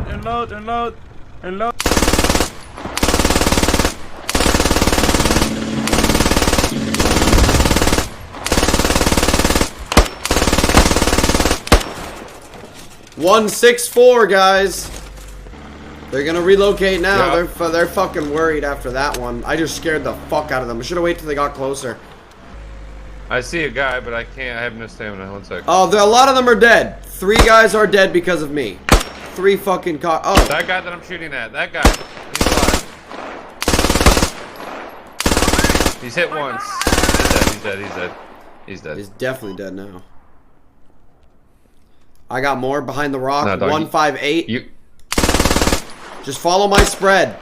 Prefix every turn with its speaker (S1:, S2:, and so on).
S1: Unload.
S2: 164, guys. They're gonna relocate now.
S1: Yep.
S2: They're fucking worried after that one. I just scared the fuck out of them. I should have waited till they got closer.
S1: I see a guy, but I can't. I have no stamina. 1 sec.
S2: Oh, a lot of them are dead. 3 guys are dead because of me. 3 fucking oh.
S1: That guy that I'm shooting at. That guy. He's alive. He's hit once. He's dead.
S2: He's definitely dead now. I got more behind the rock.
S1: No, dog,
S2: 158.
S1: You.
S2: Just follow my spread.